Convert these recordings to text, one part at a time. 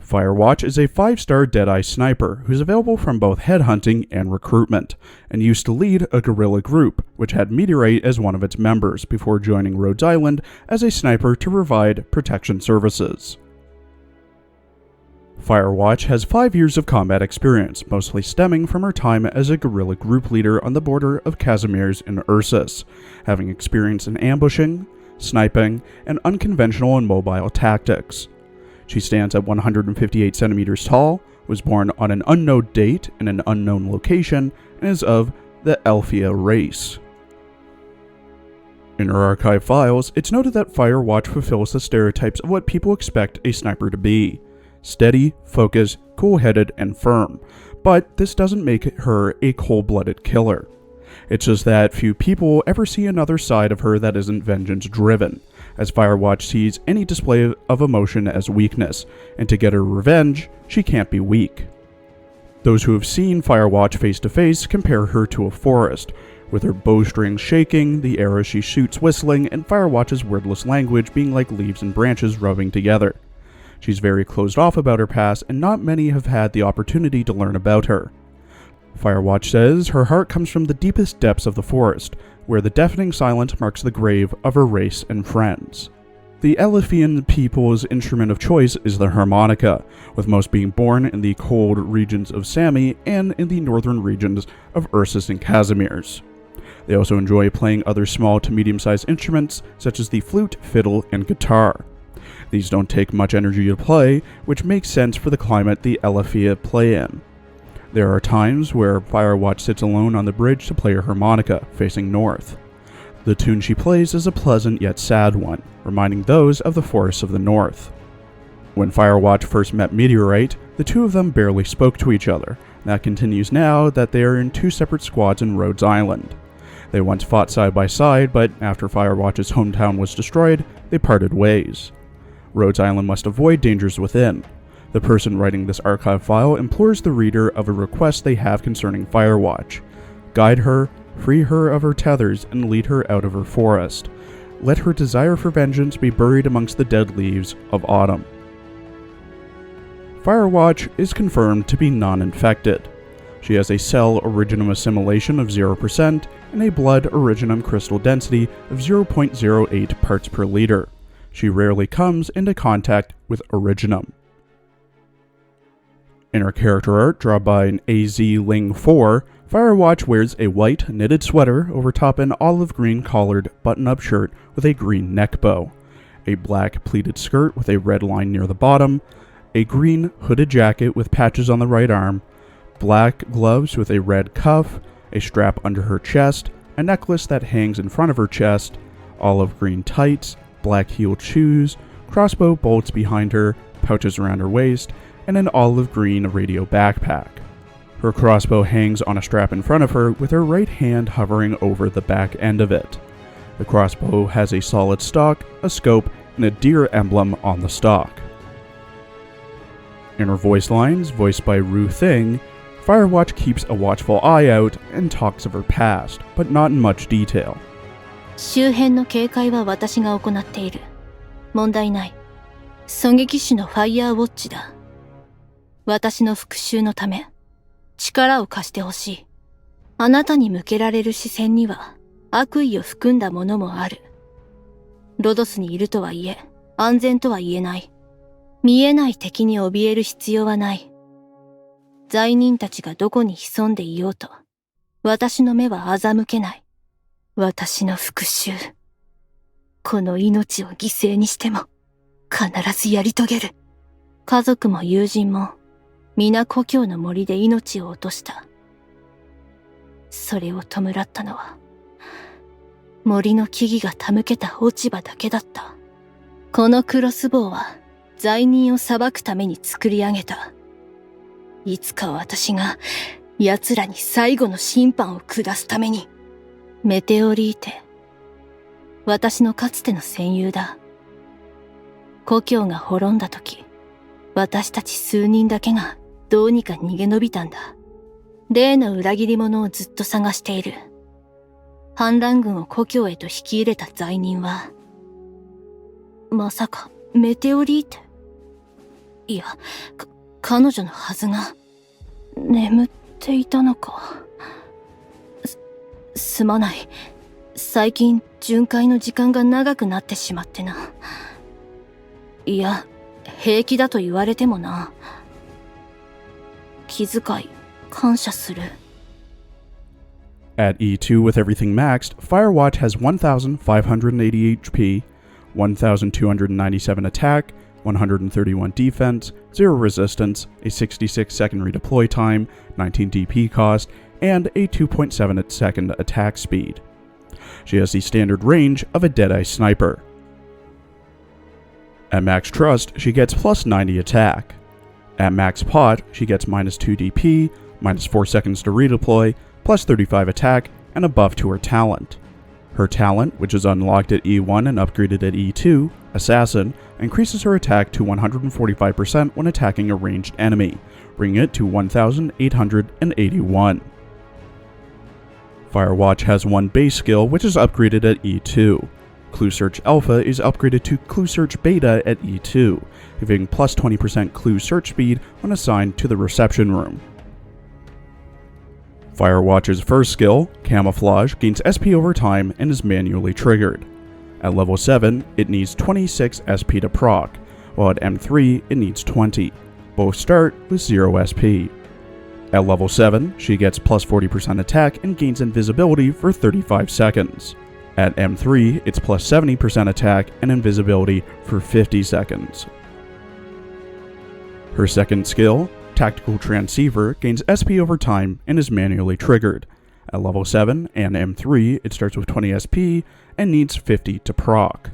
Firewatch is a 5-star Deadeye sniper who's available from both headhunting and recruitment, and used to lead a guerrilla group, which had Meteorite as one of its members before joining Rhodes Island as a sniper to provide protection services. Firewatch has 5 years of combat experience, mostly stemming from her time as a guerrilla group leader on the border of Casimir's and Ursus, having experience in ambushing, sniping, and unconventional and mobile tactics. She stands at 158 centimeters tall, was born on an unknown date in an unknown location, and is of the Elfia race. In her archive files, it's noted that Firewatch fulfills the stereotypes of what people expect a sniper to be: steady, focused, cool-headed, and firm, but this doesn't make her a cold-blooded killer. It's just that few people ever see another side of her that isn't vengeance-driven, as Firewatch sees any display of emotion as weakness, and to get her revenge, she can't be weak. Those who have seen Firewatch face-to-face compare her to a forest, with her bowstrings shaking, the arrows she shoots whistling, and Firewatch's wordless language being like leaves and branches rubbing together. She's very closed off about her past, and not many have had the opportunity to learn about her. Firewatch says her heart comes from the deepest depths of the forest, where the deafening silence marks the grave of her race and friends. The Elefian people's instrument of choice is the harmonica, with most being born in the cold regions of Sami and in the northern regions of Ursus and Casimirs. They also enjoy playing other small to medium-sized instruments, such as the flute, fiddle, and guitar. These don't take much energy to play, which makes sense for the climate the Elefia play in. There are times where Firewatch sits alone on the bridge to play her harmonica, facing north. The tune she plays is a pleasant yet sad one, reminding those of the forests of the north. When Firewatch first met Meteorite, the two of them barely spoke to each other. That continues now that they are in 2 separate squads in Rhodes Island. They once fought side by side, but after Firewatch's hometown was destroyed, they parted ways. Rhodes Island must avoid dangers within. The person writing this archive file implores the reader of a request they have concerning Firewatch. Guide her, free her of her tethers, and lead her out of her forest. Let her desire for vengeance be buried amongst the dead leaves of autumn. Firewatch is confirmed to be non-infected. She has a cell originum assimilation of 0% and a blood originum crystal density of 0.08 parts per liter. She rarely comes into contact with originum. In her character art, drawn by an AZ Ling 4, Firewatch wears a white knitted sweater over top an olive green collared button-up shirt with a green neck bow, a black pleated skirt with a red line near the bottom, a green hooded jacket with patches on the right arm, black gloves with a red cuff, a strap under her chest, a necklace that hangs in front of her chest, olive green tights, black heeled shoes, crossbow bolts behind her, pouches around her waist, and an olive green radio backpack. Her crossbow hangs on a strap in front of her with her right hand hovering over the back end of it. The crossbow has a solid stock, a scope, and a deer emblem on the stock. In her voice lines, voiced by Ru Thing, Firewatch keeps a watchful eye out and talks of her past, but not in much detail. 周辺の警戒は私が行っている。問題ない。狙撃手のファイヤーウォッチだ。私の復讐のため、力を貸してほしい。あなたに向けられる視線には悪意を含んだものもある。ロドスにいるとはいえ、安全とは言えない。見えない敵に怯える必要はない。罪人たちがどこに潜んでいようと、私の目は欺けない。私の復讐。この命を犠牲にしても、必ずやり遂げる。家族も友人も、皆故郷の森で命を落とした。それを弔ったのは、森の木々が手向けた落ち葉だけだった。このクロスボウは、罪人を裁くために作り上げた。いつか私が、奴らに最後の審判を下すために、メテオリーテ。私のかつての戦友だ。故郷が滅んだ時、私たち数人だけがどうにか逃げ延びたんだ。例の裏切り者をずっと探している。反乱軍を故郷へと引き入れた罪人は、まさかメテオリーテ。いや、彼女のはずが、眠っていたのか。すまない。最近、巡回の時間が長くなってしまってな。いや、平気だと言われてもな。気遣い、感謝する。At E2 with everything maxed, Firewatch has 1,580 HP, 1,297 attack, 131 defense, 0 resistance, a 66-second redeploy time, 19 DP cost, and a 2.7 second attack speed. She has the standard range of a Deadeye sniper. At max trust, she gets plus 90 attack. At max pot, she gets minus 2 DP, minus 4 seconds to redeploy, plus 35 attack, and a buff to her talent. Her talent, which is unlocked at E1 and upgraded at E2, Assassin, increases her attack to 145% when attacking a ranged enemy, bringing it to 1,881. Firewatch has one base skill, which is upgraded at E2. Clue Search Alpha is upgraded to Clue Search Beta at E2, giving plus 20% clue search speed when assigned to the reception room. Firewatch's first skill, Camouflage, gains SP over time and is manually triggered. At level 7, it needs 26 SP to proc, while at M3 it needs 20. Both start with 0 SP. At level 7, she gets plus 40% attack and gains invisibility for 35 seconds. At M3, it's plus 70% attack and invisibility for 50 seconds. Her second skill, Tactical Transceiver, gains SP over time and is manually triggered. At level 7 and M3, it starts with 20 SP and needs 50 to proc.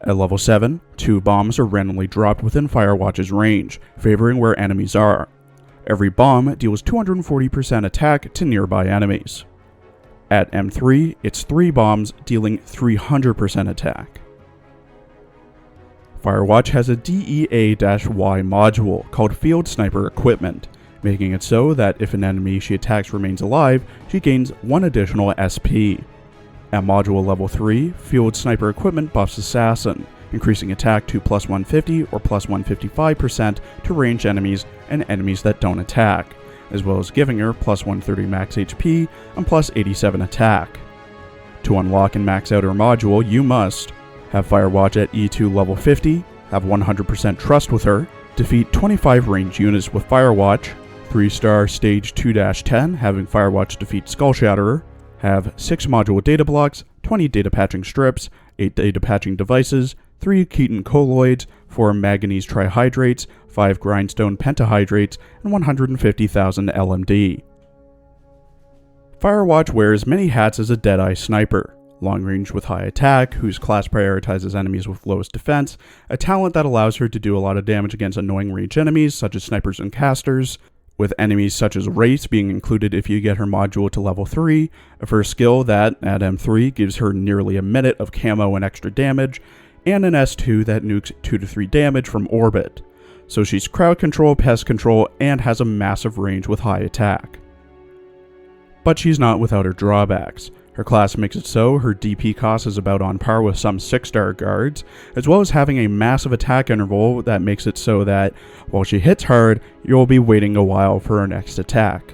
At level 7, 2 bombs are randomly dropped within Firewatch's range, favoring where enemies are. Every bomb deals 240% attack to nearby enemies. At M3, it's 3 bombs dealing 300% attack. Firewatch has a DEA-Y module called Field Sniper Equipment, making it so that if an enemy she attacks remains alive, she gains 1 additional SP. At module level 3, Field Sniper Equipment buffs Assassin, increasing attack to plus 150 or plus 155% to ranged enemies and enemies that don't attack, as well as giving her plus 130 max HP and plus 87 attack. To unlock and max out her module, you must have Firewatch at E2 level 50, have 100% trust with her, defeat 25 ranged units with Firewatch, 3-star stage 2-10 having Firewatch defeat Skullshatterer, have 6 module data blocks, 20 data patching strips, 8 data patching devices, 3 Keaton colloids, 4 manganese trihydrates, 5 grindstone pentahydrates, and 150,000 LMD. Firewatch wears many hats as a Deadeye sniper. Long range with high attack, whose class prioritizes enemies with lowest defense, a talent that allows her to do a lot of damage against annoying range enemies such as snipers and casters, with enemies such as Wraiths being included if you get her module to level 3, a first skill that, at M3, gives her nearly a minute of camo and extra damage, and an S2 that nukes 2 to 3 damage from orbit. So she's crowd control, pest control, and has a massive range with high attack. But she's not without her drawbacks. Her class makes it so her DP cost is about on par with some 6-star guards, as well as having a massive attack interval that makes it so that, while she hits hard, you'll be waiting a while for her next attack.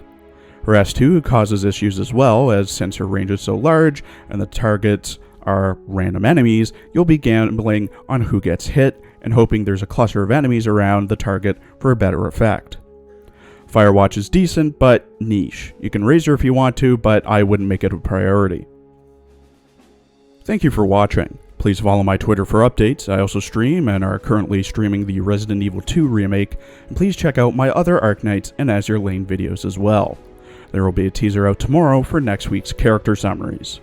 Her S2 causes issues as well, as since her range is so large and the targets are random enemies, you'll be gambling on who gets hit and hoping there's a cluster of enemies around the target for a better effect. Firewatch is decent, but niche. You can raise her if you want to, but I wouldn't make it a priority. Thank you for watching. Please follow my Twitter for updates. I also stream and are currently streaming the Resident Evil 2 remake, and please check out my other Arknights and Azure Lane videos as well. There will be a teaser out tomorrow for next week's character summaries.